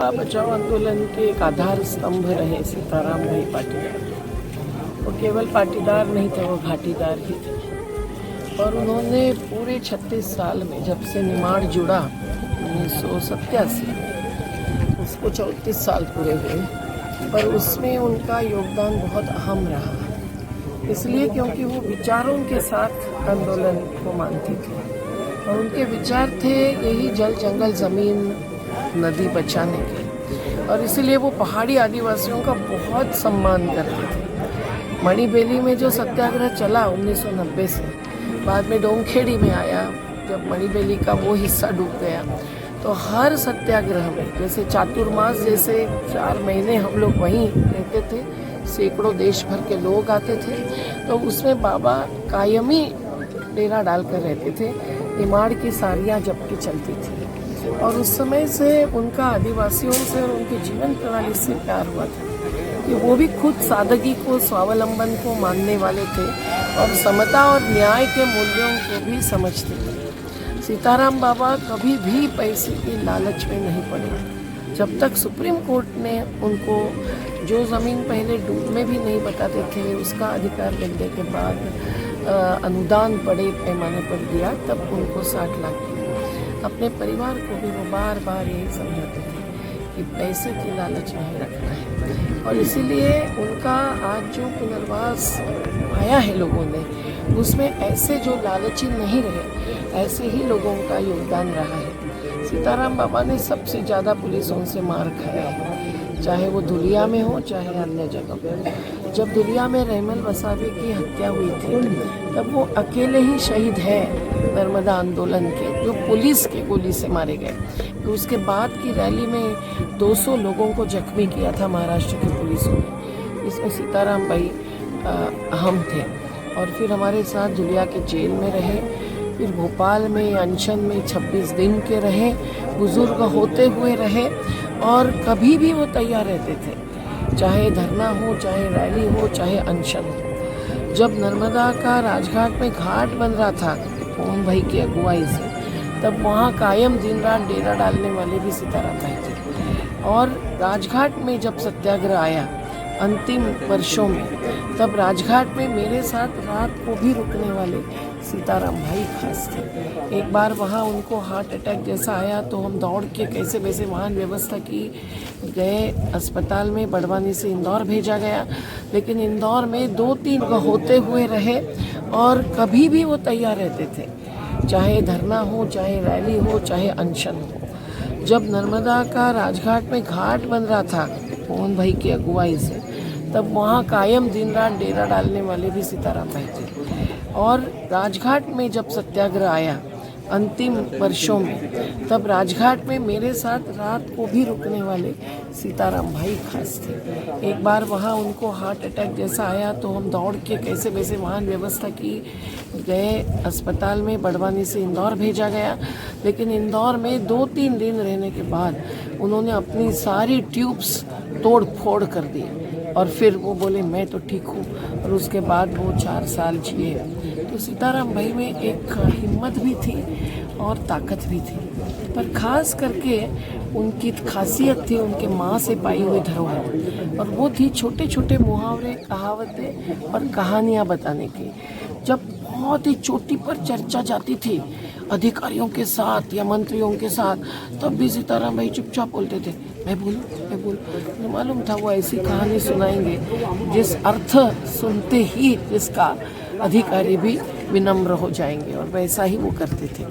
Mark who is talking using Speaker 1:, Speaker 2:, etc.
Speaker 1: बचाओ आंदोलन के एक आधार स्तंभ रहे सीताराम भाई पाटीदार। वो केवल पाटीदार नहीं थे, वो घाटीदार ही थे। और उन्होंने पूरे 36 साल में, जब से निमाड़ जुड़ा 1987, उसको 34 साल पूरे हुए, पर उसमें उनका योगदान बहुत अहम रहा। इसलिए क्योंकि वो विचारों के साथ आंदोलन को मानती थी और उनके विचार थे यही जल जंगल ज़मीन नदी बचाने के। और इसीलिए वो पहाड़ी आदिवासियों का बहुत सम्मान करते थे। मणिबेली में जो सत्याग्रह चला 1990 से, बाद में डोंगखेड़ी में आया जब मणिबेली का वो हिस्सा डूब गया, तो हर सत्याग्रह में, जैसे चातुर्मास जैसे 4 महीने हम लोग वहीं रहते थे, सैकड़ों देश भर के लोग आते थे, तो उसमें बाबा कायमी डेरा डालकर रहते थे। निमाड़ की साड़ियाँ जबकि चलती थी और उस समय से उनका आदिवासियों से और उनके जीवन प्रणाली से प्यार हुआ था कि वो भी खुद सादगी को, स्वावलंबन को मानने वाले थे और समता और न्याय के मूल्यों को भी समझते थे। सीताराम बाबा कभी भी पैसे की लालच में नहीं पड़े। जब तक सुप्रीम कोर्ट ने उनको जो ज़मीन पहले डूब में भी नहीं बताते थे, उसका अधिकार मिलने के बाद अनुदान बड़े पैमाने पर दिया, तब उनको 60 लाख दिया। अपने परिवार को भी वो बार बार यही समझाते थे कि पैसे की लालच नहीं रखना है। और इसीलिए उनका आज जो पुनर्वास आया है लोगों ने, उसमें ऐसे जो लालची नहीं रहे, ऐसे ही लोगों का योगदान रहा है। सीताराम बाबा ने सबसे ज़्यादा पुलिसों से मार खाया है, चाहे वो धुलिया में हो चाहे अन्य जगह पर। जब धुलिया में रहमल वसावी की हत्या हुई थी, तब वो अकेले ही शहीद है नर्मदा आंदोलन के, जो पुलिस के गोली से मारे गए। तो उसके बाद की रैली में 200 लोगों को जख्मी किया था महाराष्ट्र की पुलिसों ने, इसमें सीताराम भाई अहम थे। और फिर हमारे साथ धुलिया के जेल में रहे, फिर भोपाल में अनशन में 26 दिन के रहे, बुजुर्ग होते हुए रहे और कभी भी वो तैयार रहते थे, चाहे धरना हो, चाहे रैली हो, चाहे अनशन हो। जब नर्मदा का राजघाट में घाट बन रहा था पवन भाई की अगुवाई से, तब वहाँ कायम दिन रात डेरा डालने वाले भी सीताराम भाई थे। और राजघाट में जब सत्याग्रह आया अंतिम वर्षों में, तब राजघाट में मेरे साथ रात को भी रुकने वाले सीताराम भाई खास थे। एक बार वहाँ उनको हार्ट अटैक जैसा आया तो हम दौड़ के कैसे वैसे वहाँ व्यवस्था की गए, अस्पताल में बड़वानी से इंदौर भेजा गया। लेकिन इंदौर में 2-3 होते हुए रहे और कभी भी वो तैयार रहते थे, चाहे धरना हो, चाहे रैली हो, चाहे अनशन हो। जब नर्मदा का राजघाट में घाट बन रहा था पवन भाई की अगुवाई से, तब वहाँ कायम दिन रात डेरा डालने वाले भी सीताराम भाई थे। और राजघाट में जब सत्याग्रह आया अंतिम वर्षों में, तब राजघाट में मेरे साथ रात को भी रुकने वाले सीताराम भाई खास थे। एक बार वहाँ उनको हार्ट अटैक जैसा आया तो हम दौड़ के कैसे वैसे वहाँ व्यवस्था की गए, अस्पताल में बड़वानी से इंदौर भेजा गया। लेकिन इंदौर में 2-3 दिन रहने के बाद उन्होंने अपनी सारी ट्यूब्स तोड़ फोड़ कर दी और फिर वो बोले मैं तो ठीक हूँ, और उसके बाद वो 4 साल जिए। तो सीताराम भाई में एक हिम्मत भी थी और ताकत भी थी, पर खास करके उनकी खासियत थी उनके माँ से पाई हुई धरोहर, और वो थी छोटे छोटे मुहावरे, कहावतें और कहानियाँ बताने की। जब बहुत ही चोटी पर चर्चा जाती थी अधिकारियों के साथ या मंत्रियों के साथ, तब भी सीताराम भाई चुपचाप बोलते थे मैं बोलूं। मालूम था वो ऐसी कहानी सुनाएंगे जिस अर्थ सुनते ही जिसका अधिकारी भी विनम्र हो जाएंगे, और वैसा ही वो करते थे।